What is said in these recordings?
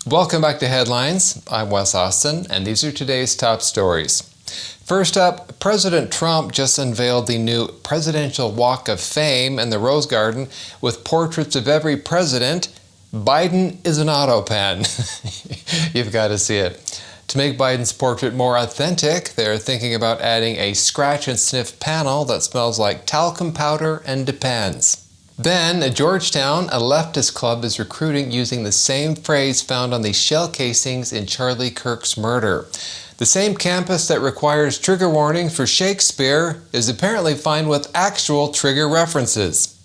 Welcome back to Headlines. I'm Wes Austin, and these are today's top stories. First up, President Trump just unveiled the new Presidential Walk of Fame in the Rose Garden with portraits of every president. Biden is an auto pen. You've got to see it. To make Biden's portrait more authentic, they're thinking about adding a scratch and sniff panel that smells like talcum powder and Depends. Then, at Georgetown, a leftist club is recruiting using the same phrase found on the shell casings in Charlie Kirk's murder. The same campus that requires trigger warnings for Shakespeare is apparently fine with actual trigger references.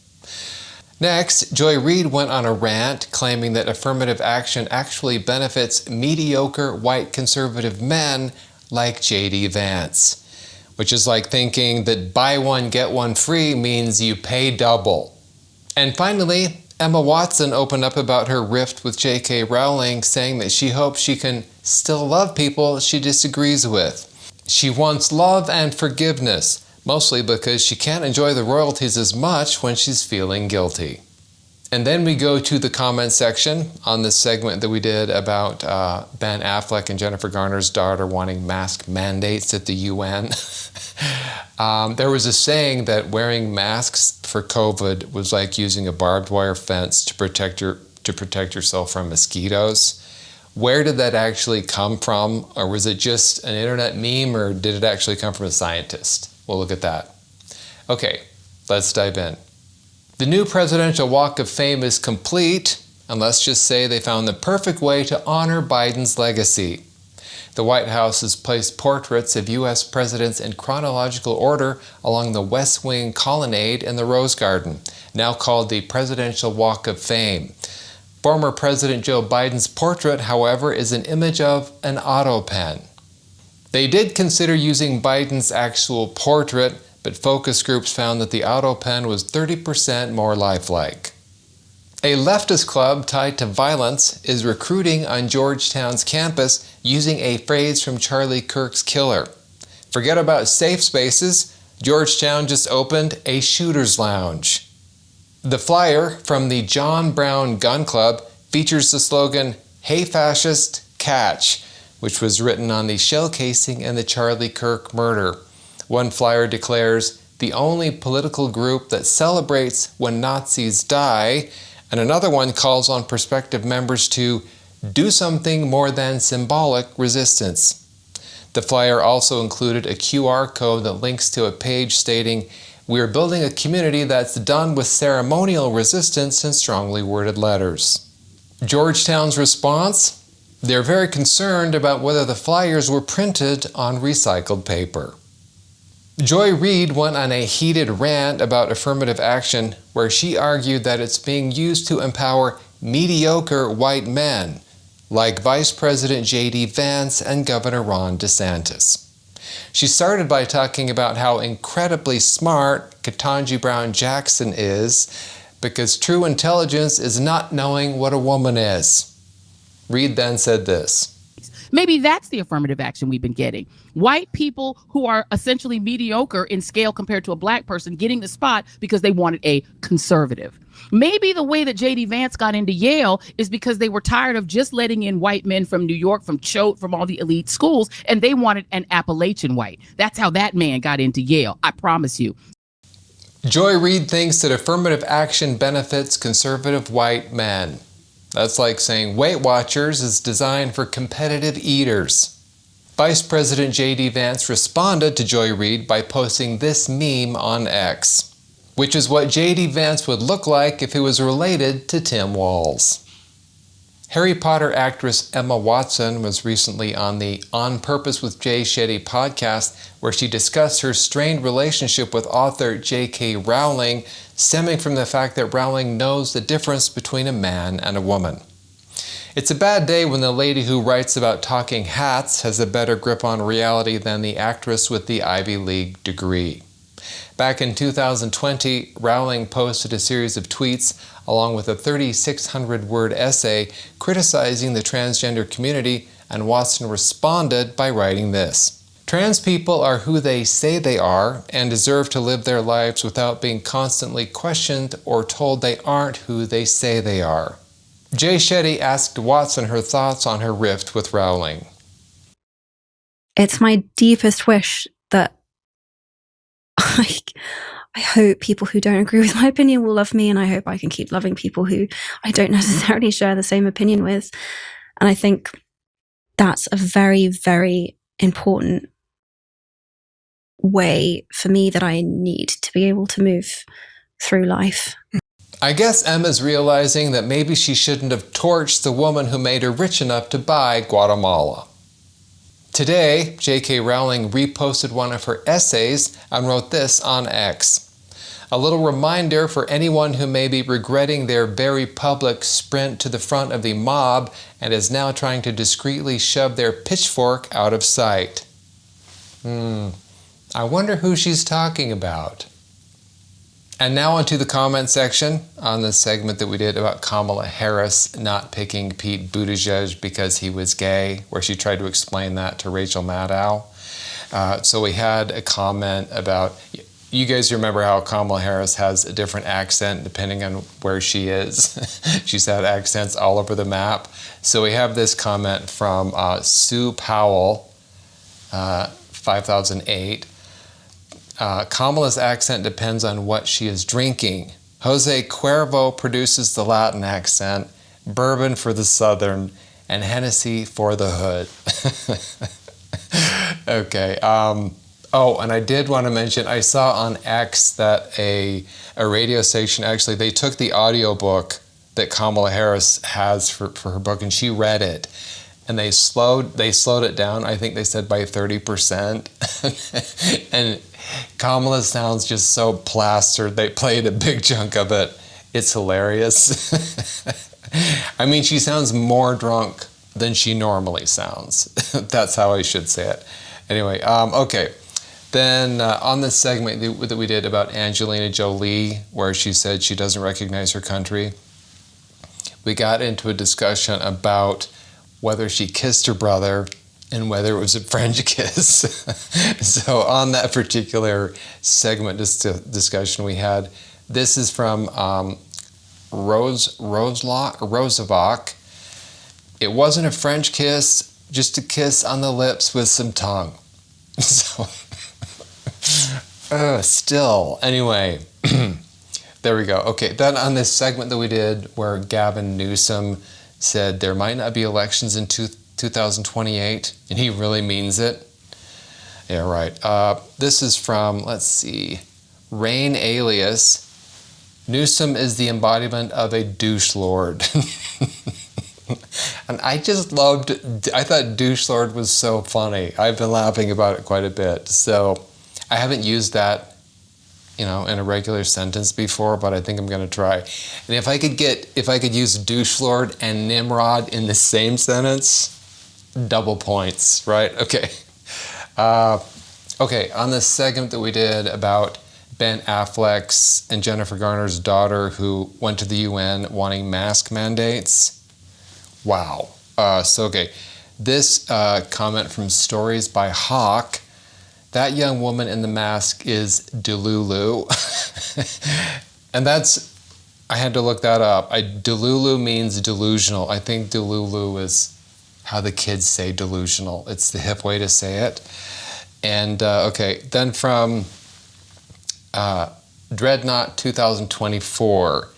Next, Joy Reid went on a rant claiming that affirmative action actually benefits mediocre white conservative men like J.D. Vance, which is like thinking that buy one get one free means you pay double. And finally, Emma Watson opened up about her rift with J.K. Rowling, saying that she hopes she can still love people she disagrees with. She wants love and forgiveness, mostly because she can't enjoy the royalties as much when she's feeling guilty. And then we go to the comment section on this segment that we did about Ben Affleck and Jennifer Garner's daughter wanting mask mandates at the UN. There was a saying that wearing masks for COVID was like using a barbed wire fence to protect yourself from mosquitoes. Where did that actually come from? Or was it just an internet meme, or did it actually come from a scientist? We'll look at that. Okay, let's dive in. The new Presidential Walk of Fame is complete, and let's just say they found the perfect way to honor Biden's legacy. The White House has placed portraits of U.S. presidents in chronological order along the West Wing colonnade in the Rose Garden, now called the Presidential Walk of Fame. Former President Joe Biden's portrait, however, is an image of an auto pen. They did consider using Biden's actual portrait, but focus groups found that the auto pen was 30% more lifelike. A leftist club tied to violence is recruiting on Georgetown's campus using a phrase from Charlie Kirk's killer. Forget about safe spaces, Georgetown just opened a shooter's lounge. The flyer from the John Brown Gun Club features the slogan, "Hey Fascist, catch," which was written on the shell casing in the Charlie Kirk murder. One flyer declares, "The only political group that celebrates when Nazis die," and another one calls on prospective members to do something more than symbolic resistance. The flyer also included a QR code that links to a page stating, "We are building a community that's done with ceremonial resistance and strongly worded letters." Georgetown's response? They're very concerned about whether the flyers were printed on recycled paper. Joy Reid went on a heated rant about affirmative action where she argued that it's being used to empower mediocre white men, like Vice President J.D. Vance and Governor Ron DeSantis. She started by talking about how incredibly smart Ketanji Brown Jackson is, because true intelligence is not knowing what a woman is. Reid then said this. Maybe that's the affirmative action we've been getting. White people who are essentially mediocre in scale compared to a black person getting the spot because they wanted a conservative. Maybe the way that J.D. Vance got into Yale is because they were tired of just letting in white men from New York, from Choate, from all the elite schools, and they wanted an Appalachian white. That's how that man got into Yale, I promise you. Joy Reid thinks that affirmative action benefits conservative white men. That's like saying Weight Watchers is designed for competitive eaters. Vice President J.D. Vance responded to Joy Reid by posting this meme on X, which is what J.D. Vance would look like if he was related to Tim Walz. Harry Potter actress Emma Watson was recently on the On Purpose with Jay Shetty podcast, where she discussed her strained relationship with author J.K. Rowling, stemming from the fact that Rowling knows the difference between a man and a woman. It's a bad day when the lady who writes about talking hats has a better grip on reality than the actress with the Ivy League degree. Back in 2020, Rowling posted a series of tweets along with a 3,600-word essay criticizing the transgender community, and Watson responded by writing this. Trans people are who they say they are and deserve to live their lives without being constantly questioned or told they aren't who they say they are. Jay Shetty asked Watson her thoughts on her rift with Rowling. It's my deepest wish that I hope people who don't agree with my opinion will love me, and I hope I can keep loving people who I don't necessarily share the same opinion with. And I think that's a very, very important way for me that I need to be able to move through life. I guess Emma's realizing that maybe she shouldn't have torched the woman who made her rich enough to buy Guatemala. Today, J.K. Rowling reposted one of her essays and wrote this on X. A little reminder for anyone who may be regretting their very public sprint to the front of the mob and is now trying to discreetly shove their pitchfork out of sight. I wonder who she's talking about. And now onto the comment section on the segment that we did about Kamala Harris not picking Pete Buttigieg because he was gay, where she tried to explain that to Rachel Maddow. So we had a comment about, you guys remember how Kamala Harris has a different accent depending on where she is. She's had accents all over the map. So we have this comment from Sue Powell, 5008. Kamala's accent depends on what she is drinking. Jose Cuervo produces the Latin accent, bourbon for the Southern, and Hennessy for the hood. Okay. And I did want to mention, I saw on X that a radio station, actually, they took the audiobook that Kamala Harris has for her book, and she read it. And they slowed it down, I think they said by 30%. And Kamala sounds just so plastered. They played a big chunk of it. It's hilarious. I mean, she sounds more drunk than she normally sounds. That's how I should say it. Anyway, okay. Then on this segment that we did about Angelina Jolie, where she said she doesn't recognize her country, we got into a discussion about whether she kissed her brother and whether it was a French kiss. So on that particular segment discussion we had, this is from Rosevach. It wasn't a French kiss, just a kiss on the lips with some tongue. So, still, anyway, there we go. Okay, then on this segment that we did where Gavin Newsom said there might not be elections in 2028, and he really means it. Yeah, right. This is from, let's see, Rain Alias. Newsom is the embodiment of a douche lord. And I thought douche lord was so funny. I've been laughing about it quite a bit. So I haven't used that, in a regular sentence before, but I think I'm going to try. And if I could use douche lord and Nimrod in the same sentence, double points, right? Okay. Okay, on this segment that we did about Ben Affleck's and Jennifer Garner's daughter who went to the UN wanting mask mandates. Wow. Okay. This comment from Stories by Hawk. That young woman in the mask is Delulu. And I had to look that up. Delulu means delusional. I think Delulu is how the kids say delusional. It's the hip way to say it. And okay, then from Dreadnought 2024.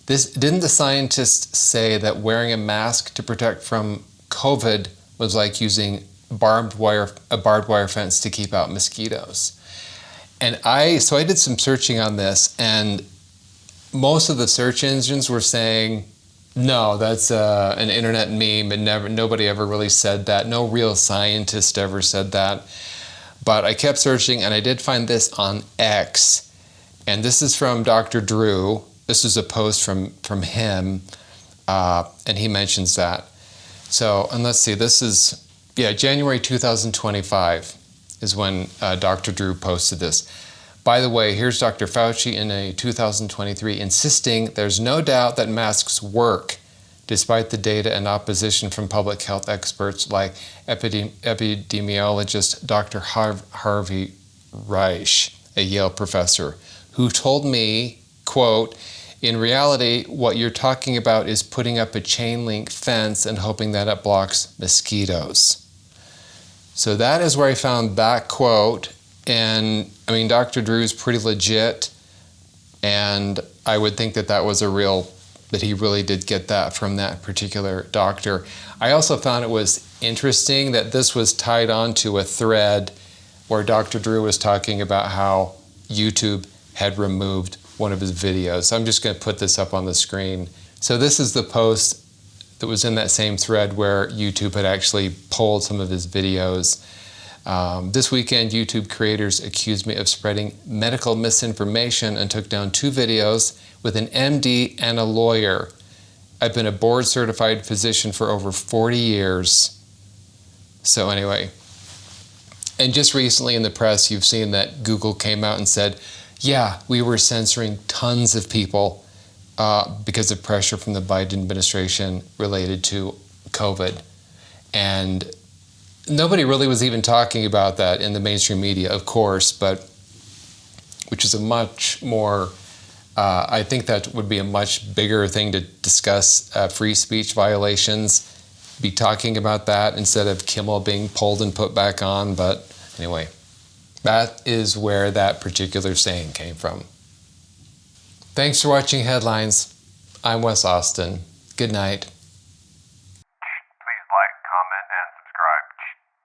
Didn't the scientists say that wearing a mask to protect from COVID was like using a barbed wire fence to keep out mosquitoes? And so I did some searching on this, and most of the search engines were saying, no, that's an internet meme, and nobody ever really said that. No real scientist ever said that. But I kept searching, and I did find this on X, and this is from Dr. Drew. This is a post from him, and he mentions that. So, and let's see, this is, January 2025 is when Dr. Drew posted this. By the way, here's Dr. Fauci in a 2023 insisting there's no doubt that masks work, despite the data and opposition from public health experts like epidemiologist Dr. Harvey Reich, a Yale professor, who told me, quote, In reality, what you're talking about is putting up a chain link fence and hoping that it blocks mosquitoes. So that is where I found that quote. And I mean, Dr. Drew's pretty legit. And I would think that that was that he really did get that from that particular doctor. I also found it was interesting that this was tied onto a thread where Dr. Drew was talking about how YouTube had removed one of his videos. So I'm just going to put this up on the screen. So this is the post that was in that same thread where YouTube had actually pulled some of his videos. This weekend, YouTube creators accused me of spreading medical misinformation and took down 2 videos with an MD and a lawyer. I've been a board-certified physician for over 40 years. So anyway, and just recently in the press, you've seen that Google came out and said, yeah, we were censoring tons of people because of pressure from the Biden administration related to COVID. And nobody really was even talking about that in the mainstream media, of course, but which is a much more, I think that would be a much bigger thing to discuss free speech violations, be talking about that instead of Kimmel being pulled and put back on. But anyway, that is where that particular saying came from. Thanks for watching Headlines. I'm Wes Austin. Good night.